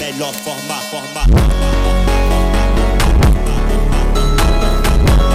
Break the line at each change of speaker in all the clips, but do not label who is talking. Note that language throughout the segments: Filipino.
melhor forma.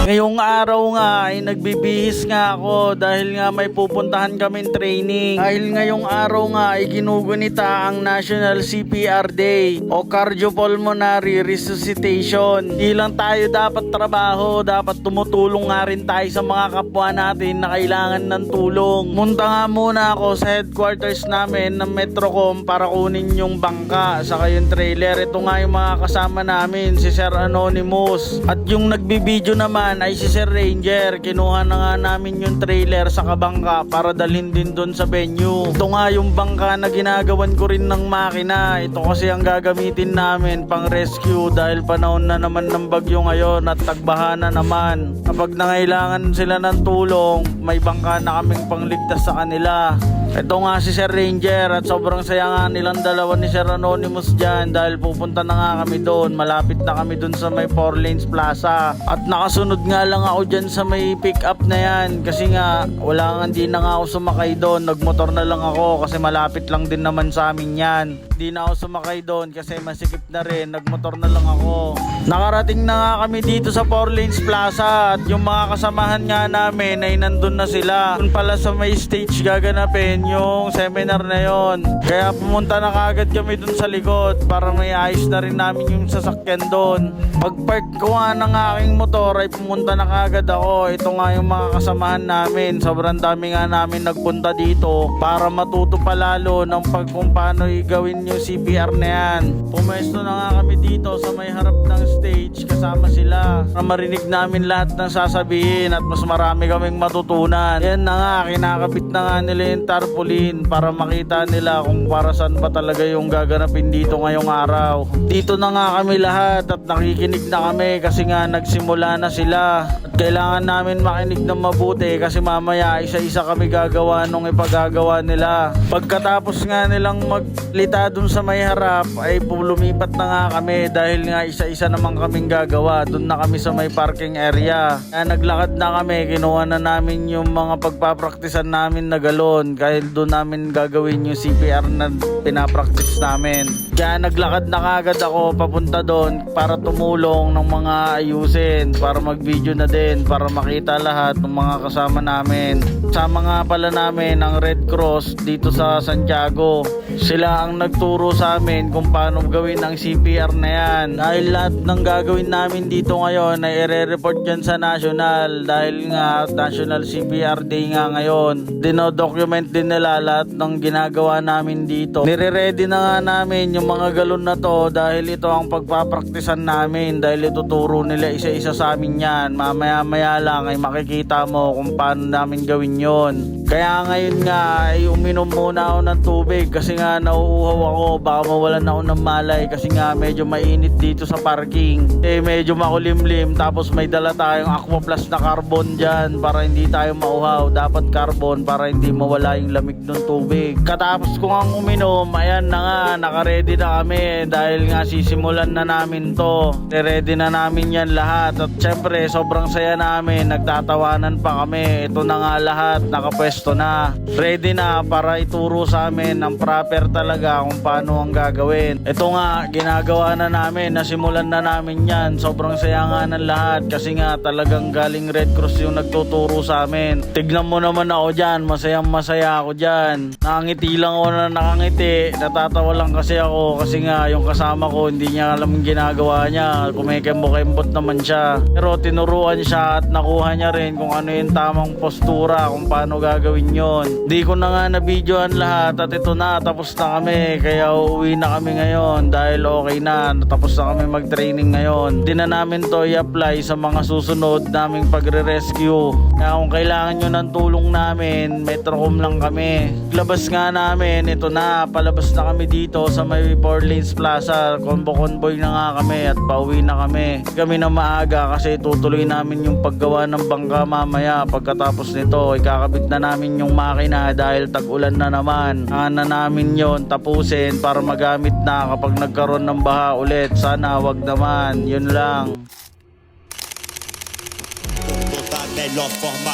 Ngayong araw nga ay nagbibihis nga ako dahil nga may pupuntahan kaming training. Dahil ngayong araw nga ay ginugunita ang National CPR Day o Cardiopulmonary Resuscitation. Di lang tayo dapat trabaho, dapat tumutulong nga rin tayo sa mga kapwa natin na kailangan ng tulong. Munta nga muna ako sa headquarters namin ng Metrocom para kunin yung bangka saka yung trailer. Ito nga yung mga kasama namin, si Sir Anonymous. At yung nagbibideo naman ay si Sir Ranger. Kinuha na nga namin yung trailer sa kabangka para dalhin din doon sa venue. Ito nga yung bangka na ginagawan ko rin ng makina. Ito kasi ang gagamitin namin pang rescue dahil panahon na naman ng bagyo ngayon at tagbaha na naman. Kapag nangailangan sila ng tulong, may bangka na kaming pangligtas sa kanila. Ito nga si Sir Ranger at sobrang saya nga nilang dalawa ni Sir Anonymous dyan dahil pupunta na nga kami doon. Malapit na kami doon sa may 4 lanes plaza. At nakasunod nga lang ako dyan sa may pick up na yan kasi nga hindi na nga ako sumakay doon. Nagmotor na lang ako kasi malapit lang din naman sa amin yan. Hindi na ako sumakay doon kasi masikip na rin. Nagmotor na lang ako. Nakarating na nga kami dito sa 4 lanes plaza at yung mga kasamahan nga namin ay nandun na sila. Doon pala sa may stage gaganapin yung seminar na yon. Kaya pumunta na kagad kami dun sa likod para may ayos na rin namin yung sasakyan doon. Pag park ko nga ng aking motor ay pumunta na kagad ako. Ito nga yung mga kasamahan namin. Sobrang dami nga namin nagpunta dito para matuto pa lalo ng kung paano gawin yung CPR na yan. Pumesto na nga kami dito sa may harap ng stage kasama sila para marinig namin lahat ng sasabihin at mas marami kaming matutunan. Yan na nga, kinakabit na nga nila yung tarpaulin para makita nila kung para saan ba talaga yung gaganapin dito ngayong araw. Dito na nga kami lahat at nakikinig na kami kasi nga nagsimula na sila. At kailangan namin makinig ng mabuti kasi mamaya isa-isa kami gagawa nung ipagagawa nila. Pagkatapos nga nilang maglita dun sa may harap ay lumipat na nga kami dahil nga isa-isa naman kaming gagawa. Dun na kami sa may parking area. Kaya naglakad na kami, kinuha na namin yung mga pagpapraktisan namin na galon kahit doon namin gagawin yung CPR na pinapraktis namin. Kaya naglakad na kagad ako papunta doon para tumulong ng mga ayusin, para mag-video na din, para makita lahat ng mga kasama namin. Sama nga pala namin ang Red Cross dito sa Santiago. Sila ang nagturo sa amin kung paano gawin ang CPR na yan. Dahil lahat ng gagawin namin dito ngayon ay i-report dyan sa national dahil nga National CPR Day nga ngayon. Dinodocument din nila lahat ng ginagawa namin dito. Nire-ready na nga namin yung mga galon na to dahil ito ang pagpapraktisan namin dahil ituturo nila isa-isa sa amin yan. Mamaya-maya lang ay makikita mo kung paano namin gawin yon. Kaya ngayon nga ay uminom muna ako ng tubig kasi nga nauuhaw ako, baka mawalan ako ng malay kasi nga medyo mainit dito sa parking. Medyo makulimlim tapos may dala tayong Aqua Plus na carbon dyan para hindi tayo mauhaw. Dapat carbon para hindi mawala yung lamig ng tubig. Katapos ko nga uminom, ayan na nga, nakaredy na kami dahil nga sisimulan na namin to. Ready na namin yan lahat at syempre sobrang saya namin, nagtatawanan pa kami. Ito na nga lahat, nakapwesto na. Ready na para ituro sa amin ang proper talaga kung paano ang gagawin. Ito nga, ginagawa na namin, nasimulan na namin yan. Sobrang saya nga ng lahat kasi nga talagang galing Red Cross yung nagtuturo sa amin. Tignan mo naman ako dyan, masayang masaya ako dyan. Nakangiti lang ako na nakangiti, natatawa lang kasi ako kasi nga yung kasama ko hindi niya alam yung ginagawa niya. Kumikembo-kembot naman siya. Pero tinuruan siya at nakuha niya rin kung ano yung tamang postura, kung paano gagawin yon. Di ko na nga na-videoan lahat at ito na, tapos na kami. Kaya uuwi na kami ngayon dahil okay na, natapos na kami mag-training ngayon. Di na namin to i-apply sa mga susunod naming pagre-rescue. Kaya kung kailangan nyo ng tulong namin, Metrocom lang kami. Labas nga namin, ito na, palabas na kami dito sa may 4 lanes plaza. Convoy na nga kami at pauwi na kami. Kami na maaga kasi tutuloy namin yung paggawa ng bangka mamaya. Pagkatapos nito, ikakabit na namin yung makina dahil tag-ulan na naman. Na namin yon tapusin para magamit na kapag nagkaroon ng baha ulit. Sana wag naman, yun lang.
Toda melhor forma.